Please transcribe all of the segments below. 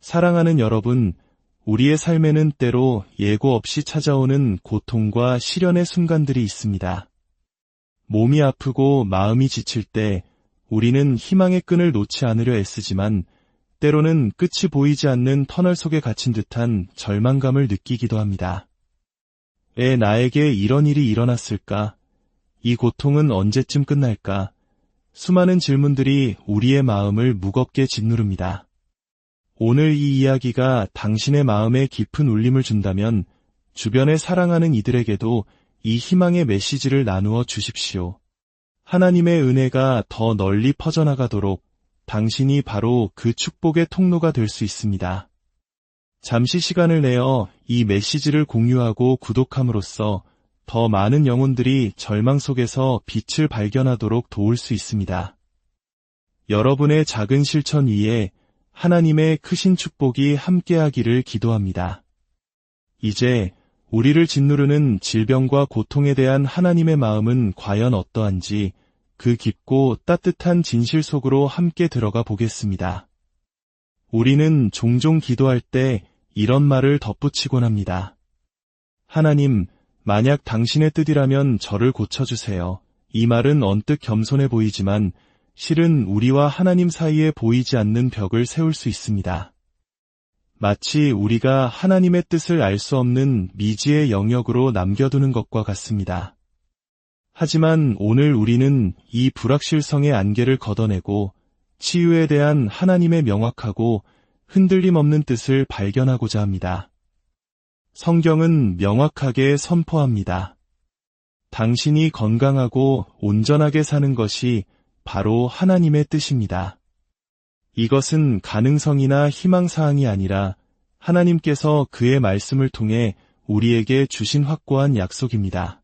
사랑하는 여러분, 우리의 삶에는 때로 예고 없이 찾아오는 고통과 시련의 순간들이 있습니다. 몸이 아프고 마음이 지칠 때 우리는 희망의 끈을 놓지 않으려 애쓰지만 때로는 끝이 보이지 않는 터널 속에 갇힌 듯한 절망감을 느끼기도 합니다. 왜 나에게 이런 일이 일어났을까? 이 고통은 언제쯤 끝날까? 수많은 질문들이 우리의 마음을 무겁게 짓누릅니다. 오늘 이 이야기가 당신의 마음에 깊은 울림을 준다면 주변에 사랑하는 이들에게도 이 희망의 메시지를 나누어 주십시오. 하나님의 은혜가 더 널리 퍼져나가도록 당신이 바로 그 축복의 통로가 될 수 있습니다. 잠시 시간을 내어 이 메시지를 공유하고 구독함으로써 더 많은 영혼들이 절망 속에서 빛을 발견하도록 도울 수 있습니다. 여러분의 작은 실천 위에 하나님의 크신 축복이 함께하기를 기도합니다. 이제 우리를 짓누르는 질병과 고통에 대한 하나님의 마음은 과연 어떠한지 그 깊고 따뜻한 진실 속으로 함께 들어가 보겠습니다. 우리는 종종 기도할 때 이런 말을 덧붙이곤 합니다. 하나님, 만약 당신의 뜻이라면 저를 고쳐주세요. 이 말은 언뜻 겸손해 보이지만 실은 우리와 하나님 사이에 보이지 않는 벽을 세울 수 있습니다. 마치 우리가 하나님의 뜻을 알 수 없는 미지의 영역으로 남겨두는 것과 같습니다. 하지만 오늘 우리는 이 불확실성의 안개를 걷어내고 치유에 대한 하나님의 명확하고 흔들림 없는 뜻을 발견하고자 합니다. 성경은 명확하게 선포합니다. 당신이 건강하고 온전하게 사는 것이 바로 하나님의 뜻입니다. 이것은 가능성이나 희망사항이 아니라 하나님께서 그의 말씀을 통해 우리에게 주신 확고한 약속입니다.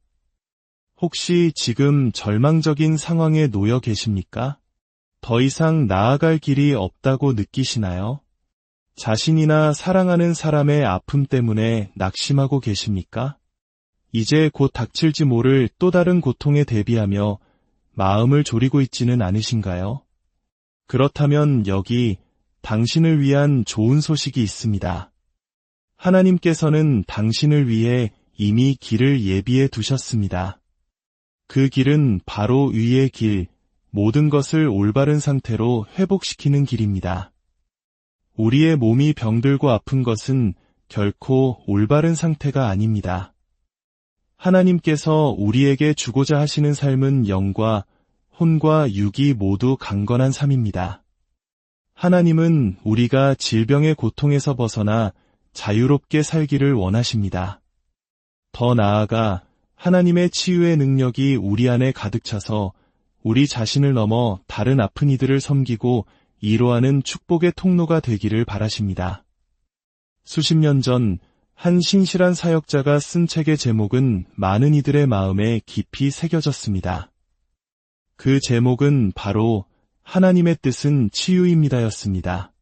혹시 지금 절망적인 상황에 놓여 계십니까? 더 이상 나아갈 길이 없다고 느끼시나요? 자신이나 사랑하는 사람의 아픔 때문에 낙심하고 계십니까? 이제 곧 닥칠지 모를 또 다른 고통에 대비하며 마음을 졸이고 있지는 않으신가요? 그렇다면 여기 당신을 위한 좋은 소식이 있습니다. 하나님께서는 당신을 위해 이미 길을 예비해 두셨습니다. 그 길은 바로 위의 길, 모든 것을 올바른 상태로 회복시키는 길입니다. 우리의 몸이 병들고 아픈 것은 결코 올바른 상태가 아닙니다. 하나님께서 우리에게 주고자 하시는 삶은 영과 혼과 육이 모두 강건한 삶입니다. 하나님은 우리가 질병의 고통에서 벗어나 자유롭게 살기를 원하십니다. 더 나아가 하나님의 치유의 능력이 우리 안에 가득 차서 우리 자신을 넘어 다른 아픈 이들을 섬기고 이로하는 축복의 통로가 되기를 바라십니다. 수십 년 전 한 신실한 사역자가 쓴 책의 제목은 많은 이들의 마음에 깊이 새겨졌습니다. 그 제목은 바로 하나님의 뜻은 치유입니다였습니다.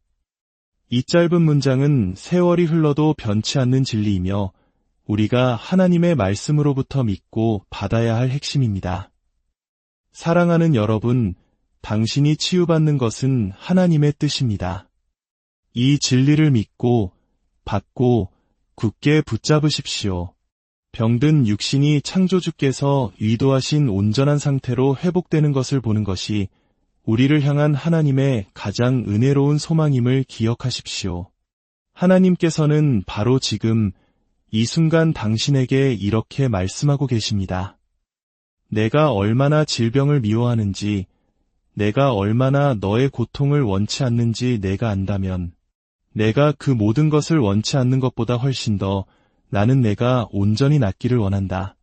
이 짧은 문장은 세월이 흘러도 변치 않는 진리이며 우리가 하나님의 말씀으로부터 믿고 받아야 할 핵심입니다. 사랑하는 여러분, 당신이 치유받는 것은 하나님의 뜻입니다. 이 진리를 믿고 받고 굳게 붙잡으십시오. 병든 육신이 창조주께서 의도하신 온전한 상태로 회복되는 것을 보는 것이 우리를 향한 하나님의 가장 은혜로운 소망임을 기억하십시오. 하나님께서는 바로 지금 이 순간 당신에게 이렇게 말씀하고 계십니다. 내가 얼마나 질병을 미워하는지, 내가 얼마나 너의 고통을 원치 않는지 내가 안다면, 내가 그 모든 것을 원치 않는 것보다 훨씬 더 나는 내가 온전히 낫기를 원한다.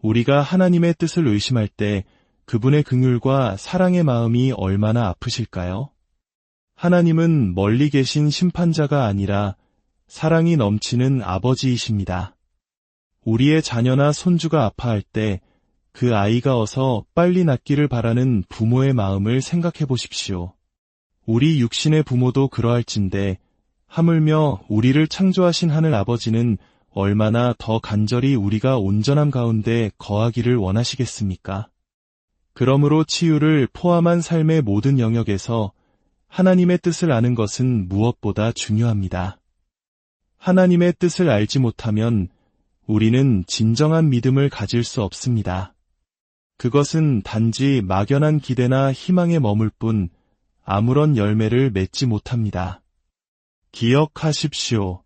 우리가 하나님의 뜻을 의심할 때 그분의 긍휼과 사랑의 마음이 얼마나 아프실까요? 하나님은 멀리 계신 심판자가 아니라 사랑이 넘치는 아버지이십니다. 우리의 자녀나 손주가 아파할 때 그 아이가 어서 빨리 낫기를 바라는 부모의 마음을 생각해 보십시오. 우리 육신의 부모도 그러할진데 하물며 우리를 창조하신 하늘 아버지는 얼마나 더 간절히 우리가 온전함 가운데 거하기를 원하시겠습니까? 그러므로 치유를 포함한 삶의 모든 영역에서 하나님의 뜻을 아는 것은 무엇보다 중요합니다. 하나님의 뜻을 알지 못하면 우리는 진정한 믿음을 가질 수 없습니다. 그것은 단지 막연한 기대나 희망에 머물 뿐 아무런 열매를 맺지 못합니다. 기억하십시오.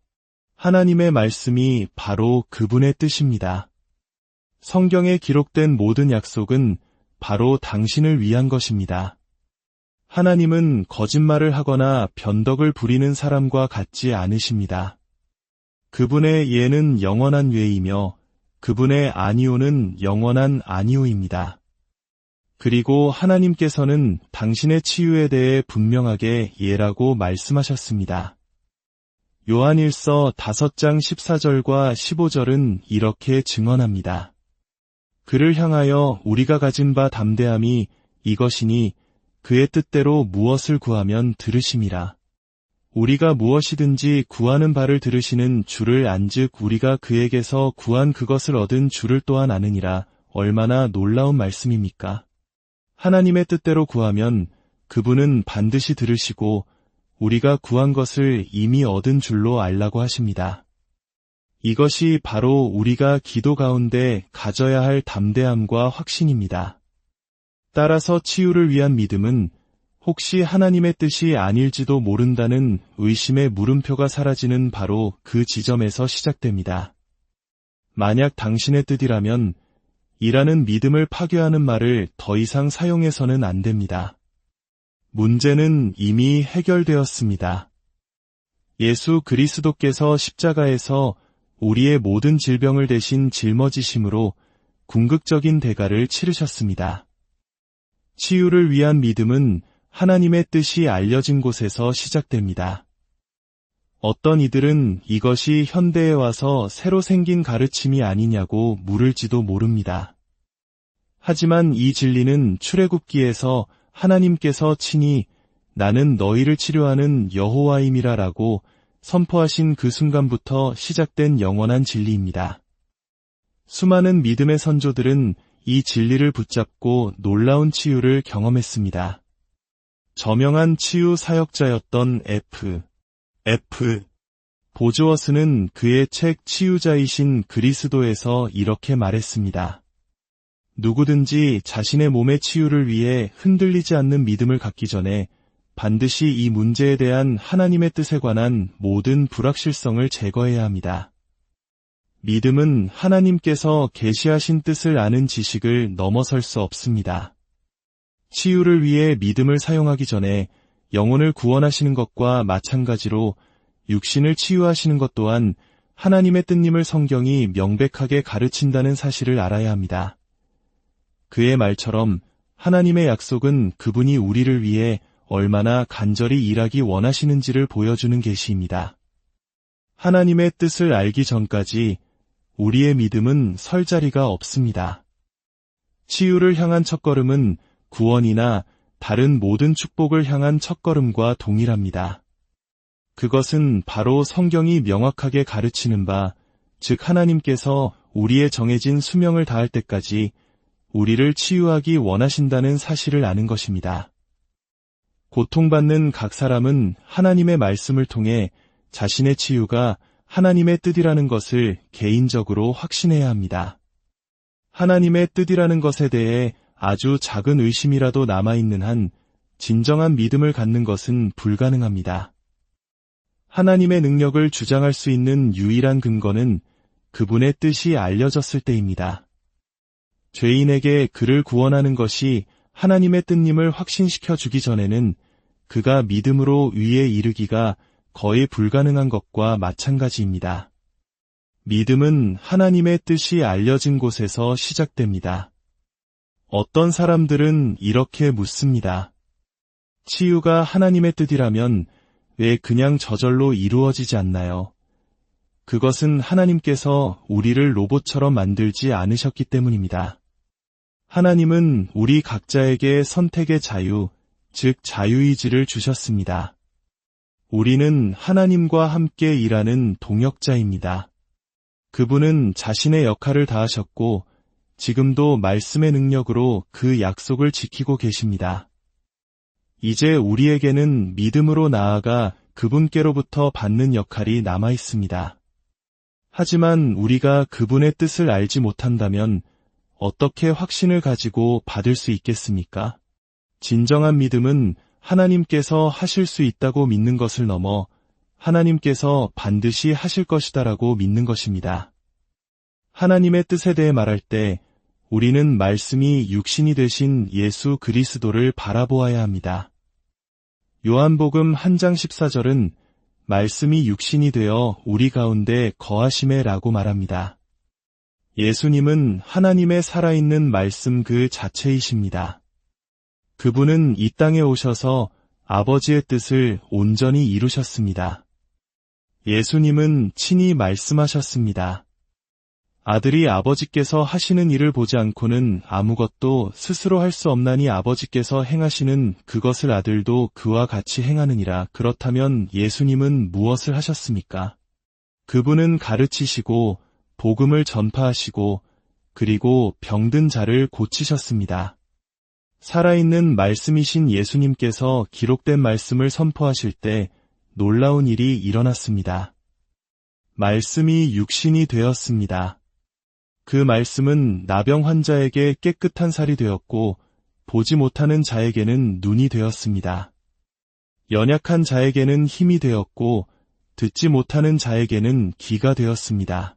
하나님의 말씀이 바로 그분의 뜻입니다. 성경에 기록된 모든 약속은 바로 당신을 위한 것입니다. 하나님은 거짓말을 하거나 변덕을 부리는 사람과 같지 않으십니다. 그분의 예는 영원한 예이며 그분의 아니오는 영원한 아니오입니다. 그리고 하나님께서는 당신의 치유에 대해 분명하게 예라고 말씀하셨습니다. 요한일서 5장 14절과 15절은 이렇게 증언합니다. 그를 향하여 우리가 가진 바 담대함이 이것이니 그의 뜻대로 무엇을 구하면 들으심이라. 우리가 무엇이든지 구하는 바를 들으시는 주를 안즉 우리가 그에게서 구한 그것을 얻은 주를 또한 아느니라. 얼마나 놀라운 말씀입니까? 하나님의 뜻대로 구하면 그분은 반드시 들으시고 우리가 구한 것을 이미 얻은 줄로 알라고 하십니다. 이것이 바로 우리가 기도 가운데 가져야 할 담대함과 확신입니다. 따라서 치유를 위한 믿음은 혹시 하나님의 뜻이 아닐지도 모른다는 의심의 물음표가 사라지는 바로 그 지점에서 시작됩니다. 만약 당신의 뜻이라면 이라는 믿음을 파괴하는 말을 더 이상 사용해서는 안 됩니다. 문제는 이미 해결되었습니다. 예수 그리스도께서 십자가에서 우리의 모든 질병을 대신 짊어지심으로 궁극적인 대가를 치르셨습니다. 치유를 위한 믿음은 하나님의 뜻이 알려진 곳에서 시작됩니다. 어떤 이들은 이것이 현대에 와서 새로 생긴 가르침이 아니냐고 물을지도 모릅니다. 하지만 이 진리는 출애굽기에서 하나님께서 친히 나는 너희를 치료하는 여호와임이라라고 선포하신 그 순간부터 시작된 영원한 진리입니다. 수많은 믿음의 선조들은 이 진리를 붙잡고 놀라운 치유를 경험했습니다. 저명한 치유 사역자였던 F. 보즈워스는 그의 책 치유자이신 그리스도에서 이렇게 말했습니다. 누구든지 자신의 몸의 치유를 위해 흔들리지 않는 믿음을 갖기 전에 반드시 이 문제에 대한 하나님의 뜻에 관한 모든 불확실성을 제거해야 합니다. 믿음은 하나님께서 계시하신 뜻을 아는 지식을 넘어설 수 없습니다. 치유를 위해 믿음을 사용하기 전에 영혼을 구원하시는 것과 마찬가지로 육신을 치유하시는 것 또한 하나님의 뜻임을 성경이 명백하게 가르친다는 사실을 알아야 합니다. 그의 말처럼 하나님의 약속은 그분이 우리를 위해 얼마나 간절히 일하기 원하시는지를 보여주는 계시입니다. 하나님의 뜻을 알기 전까지 우리의 믿음은 설 자리가 없습니다. 치유를 향한 첫걸음은 구원이나 다른 모든 축복을 향한 첫걸음과 동일합니다. 그것은 바로 성경이 명확하게 가르치는 바, 즉 하나님께서 우리의 정해진 수명을 다할 때까지 우리를 치유하기 원하신다는 사실을 아는 것입니다. 고통받는 각 사람은 하나님의 말씀을 통해 자신의 치유가 하나님의 뜻이라는 것을 개인적으로 확신해야 합니다. 하나님의 뜻이라는 것에 대해 아주 작은 의심이라도 남아있는 한 진정한 믿음을 갖는 것은 불가능합니다. 하나님의 능력을 주장할 수 있는 유일한 근거는 그분의 뜻이 알려졌을 때입니다. 죄인에게 그를 구원하는 것이 하나님의 뜻임을 확신시켜 주기 전에는 그가 믿음으로 위에 이르기가 거의 불가능한 것과 마찬가지입니다. 믿음은 하나님의 뜻이 알려진 곳에서 시작됩니다. 어떤 사람들은 이렇게 묻습니다. 치유가 하나님의 뜻이라면 왜 그냥 저절로 이루어지지 않나요? 그것은 하나님께서 우리를 로봇처럼 만들지 않으셨기 때문입니다. 하나님은 우리 각자에게 선택의 자유, 즉 자유의지를 주셨습니다. 우리는 하나님과 함께 일하는 동역자입니다. 그분은 자신의 역할을 다하셨고 지금도 말씀의 능력으로 그 약속을 지키고 계십니다. 이제 우리에게는 믿음으로 나아가 그분께로부터 받는 역할이 남아 있습니다. 하지만 우리가 그분의 뜻을 알지 못한다면 어떻게 확신을 가지고 받을 수 있겠습니까? 진정한 믿음은 하나님께서 하실 수 있다고 믿는 것을 넘어 하나님께서 반드시 하실 것이다라고 믿는 것입니다. 하나님의 뜻에 대해 말할 때 우리는 말씀이 육신이 되신 예수 그리스도를 바라보아야 합니다. 요한복음 1장 14절은 말씀이 육신이 되어 우리 가운데 거하심에라고 말합니다. 예수님은 하나님의 살아있는 말씀 그 자체이십니다. 그분은 이 땅에 오셔서 아버지의 뜻을 온전히 이루셨습니다. 예수님은 친히 말씀하셨습니다. 아들이 아버지께서 하시는 일을 보지 않고는 아무것도 스스로 할 수 없나니 아버지께서 행하시는 그것을 아들도 그와 같이 행하느니라. 그렇다면 예수님은 무엇을 하셨습니까? 그분은 가르치시고 복음을 전파하시고 그리고 병든 자를 고치셨습니다. 살아있는 말씀이신 예수님께서 기록된 말씀을 선포하실 때 놀라운 일이 일어났습니다. 말씀이 육신이 되었습니다. 그 말씀은 나병 환자에게 깨끗한 살이 되었고 보지 못하는 자에게는 눈이 되었습니다. 연약한 자에게는 힘이 되었고 듣지 못하는 자에게는 귀가 되었습니다.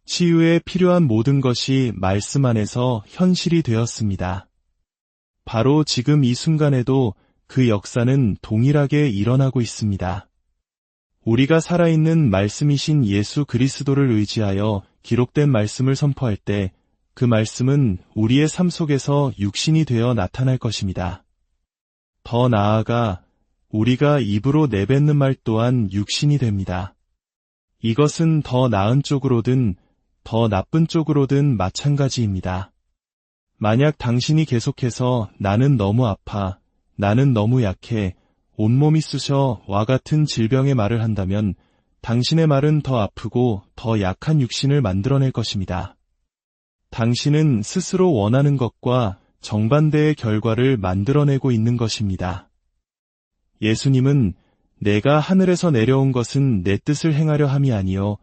치유에 필요한 모든 것이 말씀 안에서 현실이 되었습니다. 바로 지금 이 순간에도 그 역사는 동일하게 일어나고 있습니다. 우리가 살아있는 말씀이신 예수 그리스도를 의지하여 기록된 말씀을 선포할 때 그 말씀은 우리의 삶 속에서 육신이 되어 나타날 것입니다. 더 나아가 우리가 입으로 내뱉는 말 또한 육신이 됩니다. 이것은 더 나은 쪽으로든 더 나쁜 쪽으로든 마찬가지입니다. 만약 당신이 계속해서 나는 너무 아파, 나는 너무 약해, 온몸이 쑤셔와 같은 질병의 말을 한다면 당신의 말은 더 아프고 더 약한 육신을 만들어낼 것입니다. 당신은 스스로 원하는 것과 정반대의 결과를 만들어내고 있는 것입니다. 예수님은 내가 하늘에서 내려온 것은 내 뜻을 행하려 함이 아니요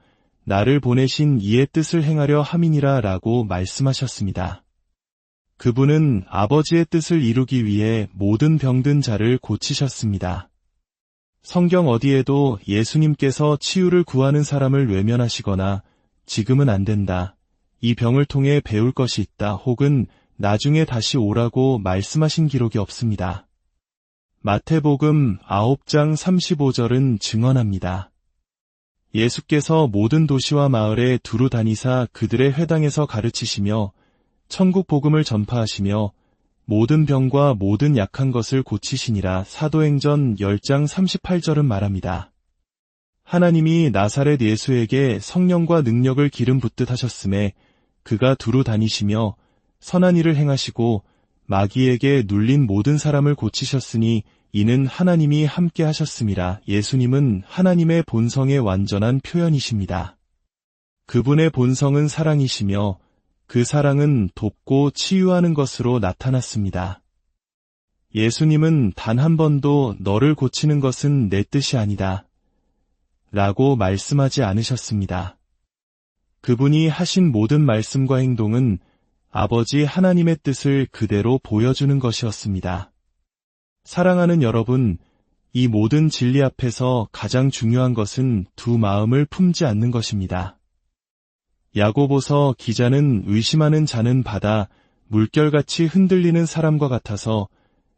나를 보내신 이의 뜻을 행하려 함이니라 라고 말씀하셨습니다. 그분은 아버지의 뜻을 이루기 위해 모든 병든 자를 고치셨습니다. 성경 어디에도 예수님께서 치유를 구하는 사람을 외면하시거나 지금은 안 된다, 이 병을 통해 배울 것이 있다 혹은 나중에 다시 오라고 말씀하신 기록이 없습니다. 마태복음 9장 35절은 증언합니다. 예수께서 모든 도시와 마을에 두루 다니사 그들의 회당에서 가르치시며 천국 복음을 전파하시며 모든 병과 모든 약한 것을 고치시니라. 사도행전 10장 38절은 말합니다. 하나님이 나사렛 예수에게 성령과 능력을 기름 붓듯 하셨음에 그가 두루 다니시며 선한 일을 행하시고 마귀에게 눌린 모든 사람을 고치셨으니 이는 하나님이 함께 하셨음이라. 예수님은 하나님의 본성의 완전한 표현이십니다. 그분의 본성은 사랑이시며 그 사랑은 돕고 치유하는 것으로 나타났습니다. 예수님은 단 한 번도 너를 고치는 것은 내 뜻이 아니다 라고 말씀하지 않으셨습니다. 그분이 하신 모든 말씀과 행동은 아버지 하나님의 뜻을 그대로 보여주는 것이었습니다. 사랑하는 여러분, 이 모든 진리 앞에서 가장 중요한 것은 두 마음을 품지 않는 것입니다. 야고보서 기자는 의심하는 자는 바다, 물결같이 흔들리는 사람과 같아서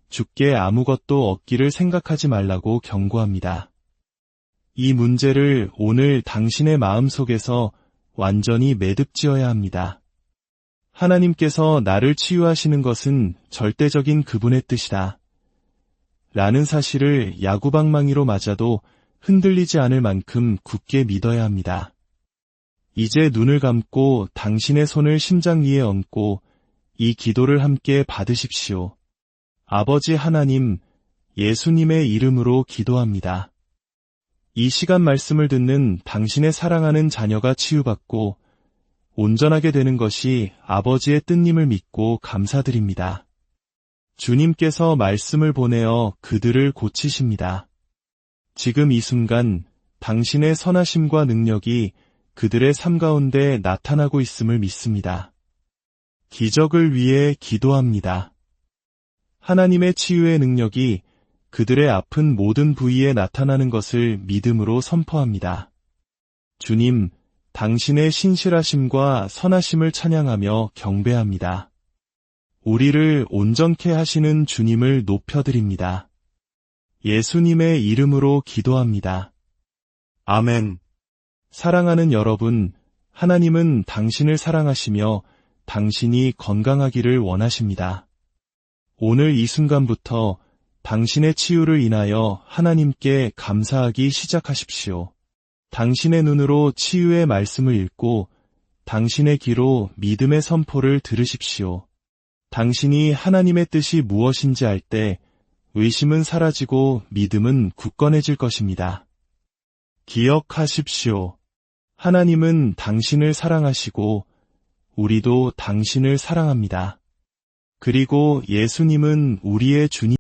주께 아무것도 얻기를 생각하지 말라고 경고합니다. 이 문제를 오늘 당신의 마음속에서 완전히 매듭지어야 합니다. 하나님께서 나를 치유하시는 것은 절대적인 그분의 뜻이다 라는 사실을 야구방망이로 맞아도 흔들리지 않을 만큼 굳게 믿어야 합니다. 이제 눈을 감고 당신의 손을 심장 위에 얹고 이 기도를 함께 받으십시오. 아버지 하나님, 예수님의 이름으로 기도합니다. 이 시간 말씀을 듣는 당신의 사랑하는 자녀가 치유받고 온전하게 되는 것이 아버지의 뜻임을 믿고 감사드립니다. 주님께서 말씀을 보내어 그들을 고치십니다. 지금 이 순간 당신의 선하심과 능력이 그들의 삶 가운데 나타나고 있음을 믿습니다. 기적을 위해 기도합니다. 하나님의 치유의 능력이 그들의 아픈 모든 부위에 나타나는 것을 믿음으로 선포합니다. 주님, 당신의 신실하심과 선하심을 찬양하며 경배합니다. 우리를 온전케 하시는 주님을 높여드립니다. 예수님의 이름으로 기도합니다. 아멘. 사랑하는 여러분, 하나님은 당신을 사랑하시며 당신이 건강하기를 원하십니다. 오늘 이 순간부터 당신의 치유를 인하여 하나님께 감사하기 시작하십시오. 당신의 눈으로 치유의 말씀을 읽고 당신의 귀로 믿음의 선포를 들으십시오. 당신이 하나님의 뜻이 무엇인지 알 때 의심은 사라지고 믿음은 굳건해질 것입니다. 기억하십시오. 하나님은 당신을 사랑하시고 우리도 당신을 사랑합니다. 그리고 예수님은 우리의 주님